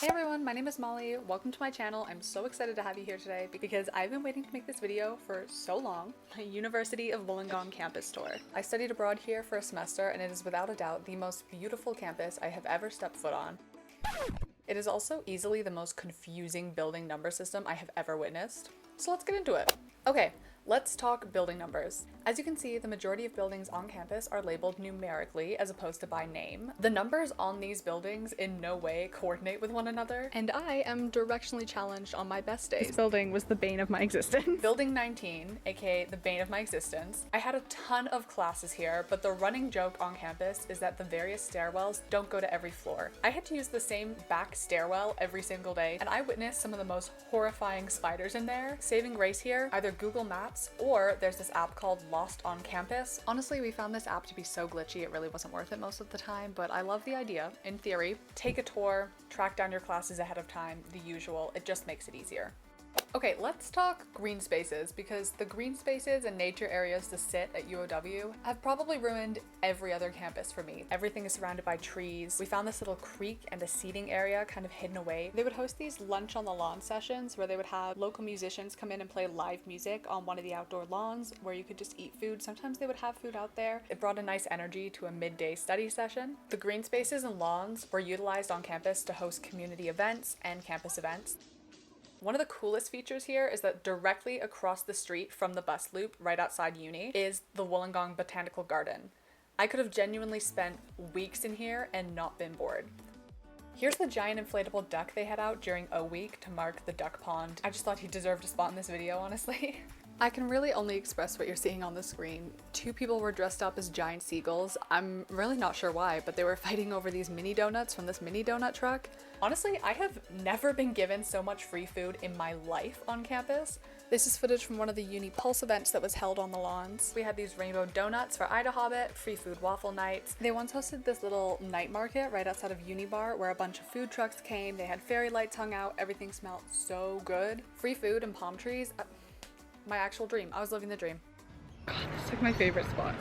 Hey everyone, my name is Molly. Welcome to my channel. I'm so excited to have you here today because I've been waiting to make this video for so long. My University of Wollongong campus tour. I studied abroad here for a semester and it is without a doubt the most beautiful campus I have ever stepped foot on. It is also easily the most confusing building number system I have ever witnessed. So let's get into it. Okay, let's talk building numbers. As you can see, the majority of buildings on campus are labeled numerically as opposed to by name. The numbers on these buildings in no way coordinate with one another, and I am directionally challenged on my best days. This building was the bane of my existence. Building 19, aka the bane of my existence. I had a ton of classes here, but the running joke on campus is that the various stairwells don't go to every floor. I had to use the same back stairwell every single day, and I witnessed some of the most horrifying spiders in there. Saving grace here, either Google Maps or there's this app called Lost on Campus. Honestly, we found this app to be so glitchy it really wasn't worth it most of the time, but I love the idea. In theory, take a tour, track down your classes ahead of time, the usual. It just makes it easier. Okay, let's talk green spaces, because the green spaces and nature areas to sit at UOW have probably ruined every other campus for me. Everything is surrounded by trees. We found this little creek and a seating area kind of hidden away. They would host these lunch on the lawn sessions where they would have local musicians come in and play live music on one of the outdoor lawns where you could just eat food. Sometimes they would have food out there. It brought a nice energy to a midday study session. The green spaces and lawns were utilized on campus to host community events and campus events. One of the coolest features here is that directly across the street from the bus loop right outside uni is the Wollongong Botanical Garden. I could have genuinely spent weeks in here and not been bored. Here's the giant inflatable duck they had out during O Week to mark the duck pond. I just thought he deserved a spot in this video, honestly. I can really only express what you're seeing on the screen. Two people were dressed up as giant seagulls. I'm really not sure why, but they were fighting over these mini donuts from this mini donut truck. Honestly, I have never been given so much free food in my life on campus. This is footage from one of the Uni Pulse events that was held on the lawns. We had these rainbow donuts for Ida Hobbit, free food waffle nights. They once hosted this little night market right outside of Uni Bar where a bunch of food trucks came. They had fairy lights hung out. Everything smelled so good. Free food and palm trees. My actual dream. I was living the dream. God, that's like my favorite spot.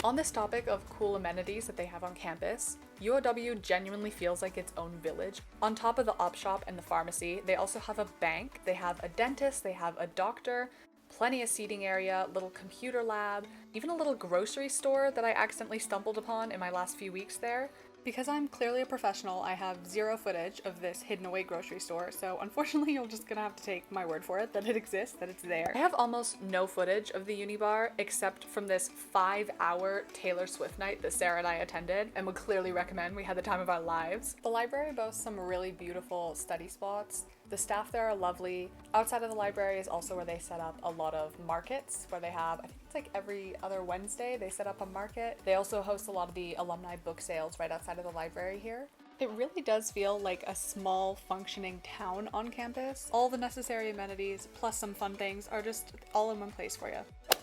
On this topic of cool amenities that they have on campus, UOW genuinely feels like its own village. On top of the op shop and the pharmacy, they also have a bank, they have a dentist, they have a doctor, plenty of seating area, little computer lab, even a little grocery store that I accidentally stumbled upon in my last few weeks there. Because I'm clearly a professional, I have zero footage of this hidden away grocery store, so unfortunately you're just gonna have to take my word for it that it exists, that it's there. I have almost no footage of the uni bar except from this 5-hour Taylor Swift night that Sarah and I attended and would clearly recommend. We had the time of our lives. The library boasts some really beautiful study spots. The staff there are lovely. Outside of the library is also where they set up a lot of markets where they have, I think it's like every other Wednesday they set up a market. They also host a lot of the alumni book sales right outside of the library here. It really does feel like a small functioning town on campus. All the necessary amenities plus some fun things are just all in one place for you.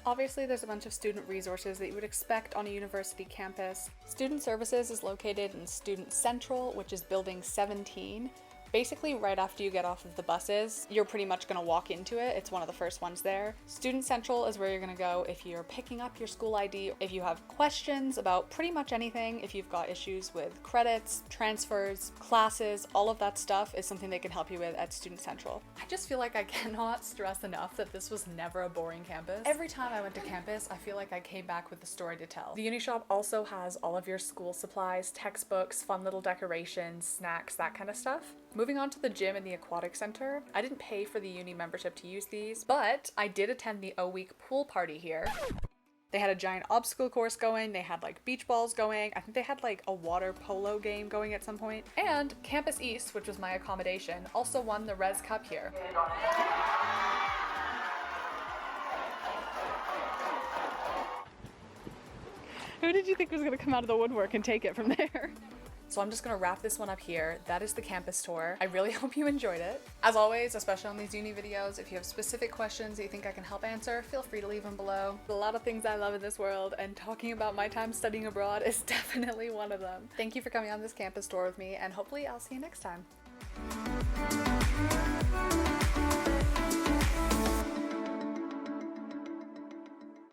Obviously, there's a bunch of student resources that you would expect on a university campus. Student Services is located in Student Central, which is building 17. Basically, right after you get off of the buses, you're pretty much gonna walk into it. It's one of the first ones there. Student Central is where you're gonna go if you're picking up your school ID, if you have questions about pretty much anything, if you've got issues with credits, transfers, classes, all of that stuff is something they can help you with at Student Central. I just feel like I cannot stress enough that this was never a boring campus. Every time I went to campus, I feel like I came back with a story to tell. The uni shop also has all of your school supplies, textbooks, fun little decorations, snacks, that kind of stuff. Moving on to the gym and the aquatic center, I didn't pay for the uni membership to use these, but I did attend the O Week pool party here. They had a giant obstacle course going, they had like beach balls going, I think they had like a water polo game going at some point, and Campus East, which was my accommodation, also won the Res Cup here. Who did you think was gonna come out of the woodwork and take it from there? So I'm just gonna wrap this one up here. That is the campus tour. I really hope you enjoyed it. As always, especially on these uni videos, if you have specific questions that you think I can help answer, feel free to leave them below. There's a lot of things I love in this world, and talking about my time studying abroad is definitely one of them. Thank you for coming on this campus tour with me, and hopefully I'll see you next time.